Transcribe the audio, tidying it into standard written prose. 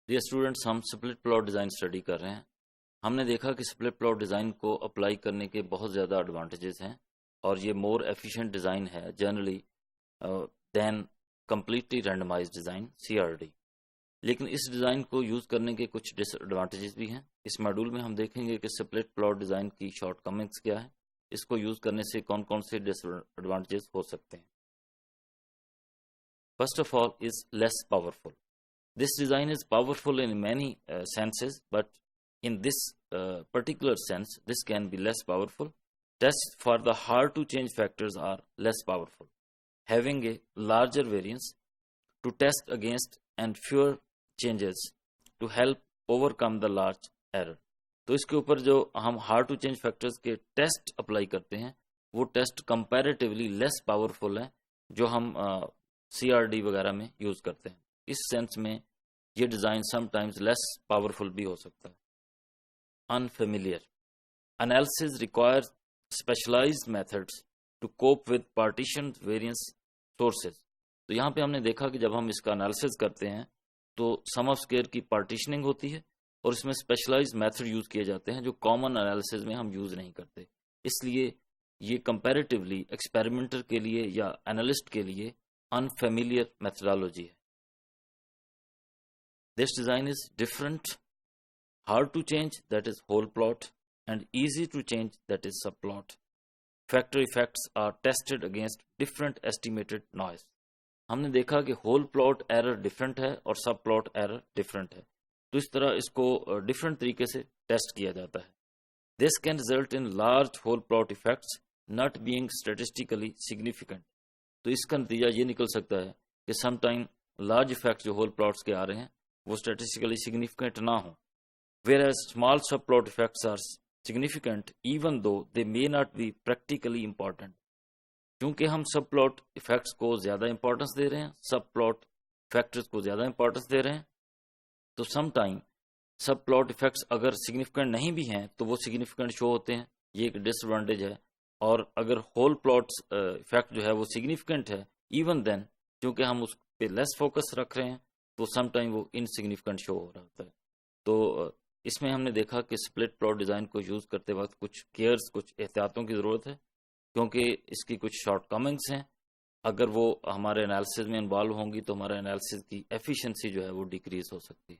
Dear students, ہم split plot design study کر رہے ہیں۔ ہم نے دیکھا کہ سپلٹ پلاٹ ڈیزائن کو اپلائی کرنے کے بہت زیادہ ایڈوانٹیجز ہیں، اور یہ مور ایفیشینٹ ڈیزائن ہے جنرلی دین کمپلیٹلی رینڈمائز ڈیزائن CRD۔ لیکن اس ڈیزائن کو یوز کرنے کے کچھ ڈس ایڈوانٹیجز بھی ہیں۔ اس ماڈیول میں ہم دیکھیں گے کہ سپلٹ پلاٹ ڈیزائن کی شارٹ کمنگس کیا ہے، اس کو یوز کرنے سے کون کون سے ڈس ایڈوانٹیجز ہو سکتے ہیں۔ First of all is less powerful. This design is powerful in many senses, but in this particular sense, this can be less powerful. Tests for the hard-to-change factors are less powerful, having a larger variance to test against and fewer changes to help overcome the large error. تو اس کے اوپر جو ہم hard to change factors کے test apply کرتے ہیں، وہ test comparatively less powerful ہیں جو ہم CRD وغیرہ میں یوز کرتے ہیں۔ اس سینس میں یہ design sometimes less powerful بھی ہو سکتا ہے۔ Unfamiliar analyses require specialised methods to cope with partition variance sources. تو یہاں پہ ہم نے دیکھا کہ جب ہم اس کا انالیسز کرتے ہیں تو سم آف اسکوئر کی پارٹیشننگ ہوتی ہے، اور اس میں اسپیشلائزڈ میتھڈ یوز کیے جاتے ہیں جو کامن انالیسز میں ہم یوز نہیں کرتے۔ اس لیے یہ کمپیریٹیولی ایکسپیریمنٹر کے لیے یا انالسٹ کے لیے انفیملیئر میتھڈالوجی ہے۔ This design is different, hard to change, that is whole plot, and easy to change, that is subplot. Factor effects are tested against different estimated noise. ہم نے دیکھا کہ whole plot error different ہے اور sub plot error different ہے، تو اس طرح اس کو different طریقے سے ٹیسٹ کیا جاتا ہے۔ This can result in large whole plot effects not being statistically significant. تو اس کا نتیجہ یہ نکل سکتا ہے کہ سم ٹائم لارج افیکٹس جو whole plots کے آ رہے ہیں وہ اسٹیٹسٹیکلی سگنیفیکنٹ نہ ہوں، whereas small subplot effects are significant even though they may not be practically important. چونکہ ہم سب پلاٹ افیکٹس کو زیادہ امپورٹنس دے رہے ہیں، سب پلاٹ فیکٹرز کو زیادہ امپورٹنس دے رہے ہیں، تو سم ٹائم سب پلاٹ افیکٹس اگر سگنیفیکنٹ نہیں بھی ہیں تو وہ سگنیفیکنٹ شو ہوتے ہیں، یہ ایک ڈس ایڈوانٹیج ہے۔ اور اگر ہول پلاٹ افیکٹ جو ہے وہ سگنیفیکنٹ ہے، ایون دین چونکہ ہم اس پہ لیس فوکس رکھ رہے ہیں تو سم ٹائم وہ انسگنیفیکنٹ شو ہو رہا ہوتا ہے۔ تو اس میں ہم نے دیکھا کہ سپلٹ پلاٹ ڈیزائن کو یوز کرتے وقت کچھ کیئرز، کچھ احتیاطوں کی ضرورت ہے، کیونکہ اس کی کچھ شارٹ کمنگس ہیں۔ اگر وہ ہمارے انالیسز میں انوالو ہوں گی تو ہمارے انالیسز کی ایفیشنسی جو ہے وہ ڈیکریز ہو سکتی ہے۔